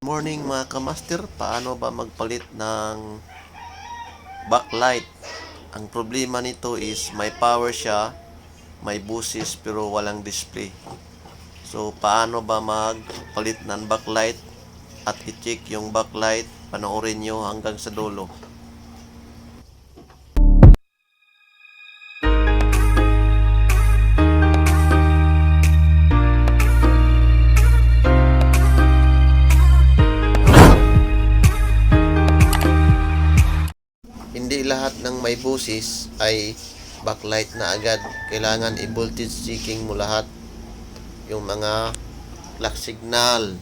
Morning mga kamaster, paano ba magpalit ng backlight? Ang problema nito is may power siya, may busis pero walang display. So paano ba magpalit ng backlight at i-check yung backlight? Panoorin nyo hanggang sa dulo. Hindi lahat ng may busis ay backlight na agad. Kailangan i-voltage checking mo lahat. Yung mga clock signal,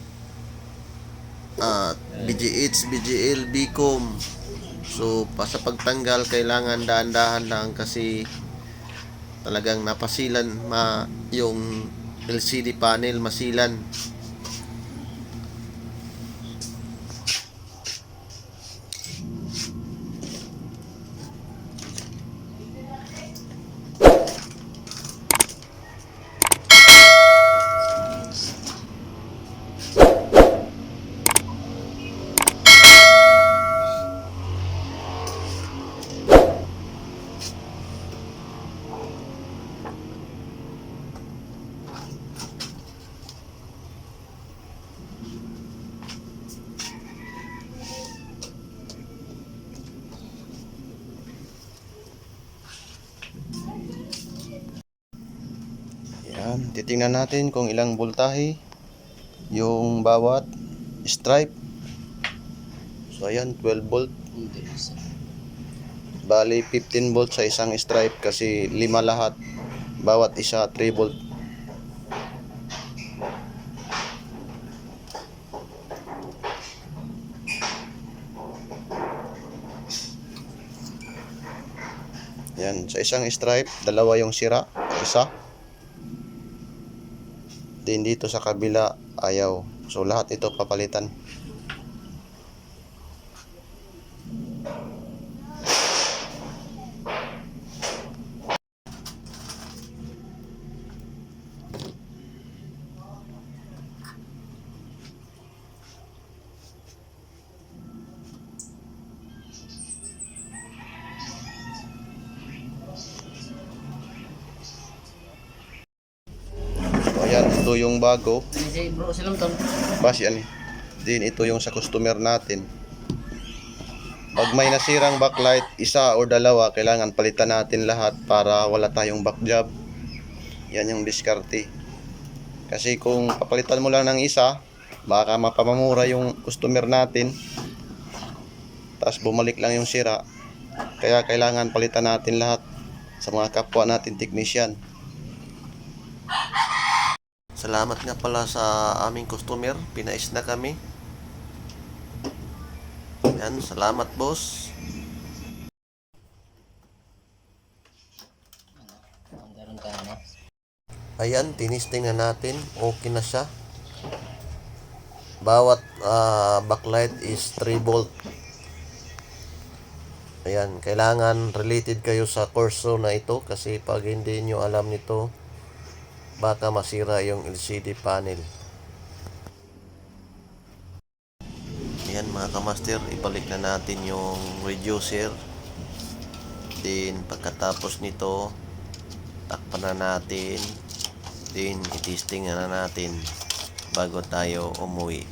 BGH, BGL, BCOM. So, sa pagtanggal, kailangan dahan-dahan lang kasi talagang napasilan yung LCD panel masilan. Yan, titingnan natin kung ilang voltahe yung bawat stripe. So ayan, 12 volt. Bali 15 volt sa isang stripe kasi 5 lahat. Bawat isa 3 volt. Yan, sa isang stripe, dalawa yung sira, isa. Din dito sa kabila, ayaw. So lahat ito papalitan. So ayan, ito yung bago. Basi yan. Din ito yung sa customer natin. Pag may nasirang backlight, isa o dalawa, kailangan palitan natin lahat para wala tayong back job. Yan yung diskarte. Kasi kung papalitan mo lang ng isa, baka mapamamura yung customer natin. Tapos bumalik lang yung sira. Kaya kailangan palitan natin lahat sa mga kapwa natin technician. Salamat nga pala sa aming customer. Pinais na kami. Yan, salamat boss. Ayan, tinisting na natin. Okay na siya. Bawat backlight is 3 volt. Ayan, kailangan related kayo sa kurso na ito kasi pag hindi nyo alam nito, baka masira yung LCD panel. Ayan mga kamaster, ibalik na natin yung reducer. Then pagkatapos nito, takpan na natin. Then itesting na natin bago tayo umuwi.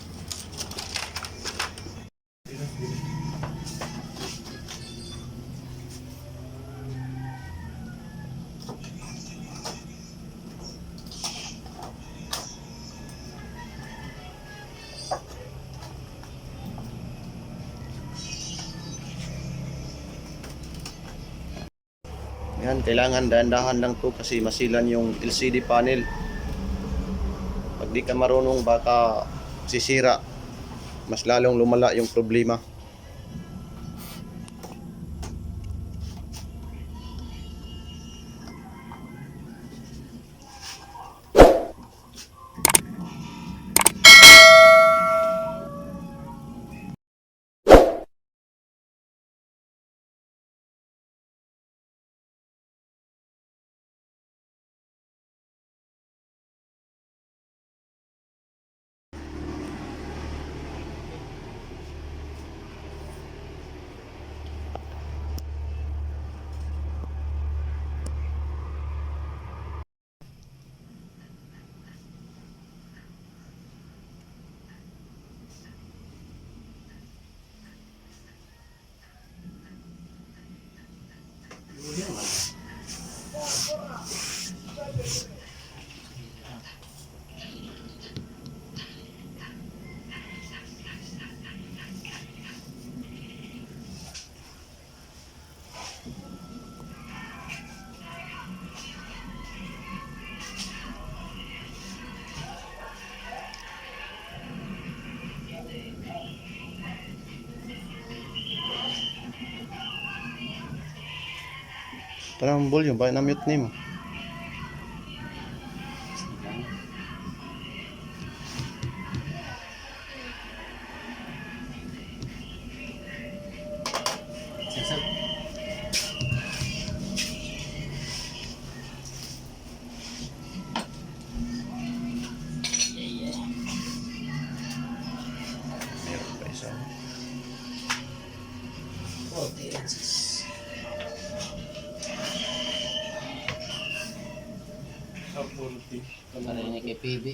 Yan, kailangan dahan-dahan lang to kasi masilan yung LCD panel. Pag di ka marunong, baka sisira. Mas lalong lumala yung problema. Parang volume, bakit na-mute ni mo? Sasab. Meron pa isa. Oh, yes. Para ini kay PB.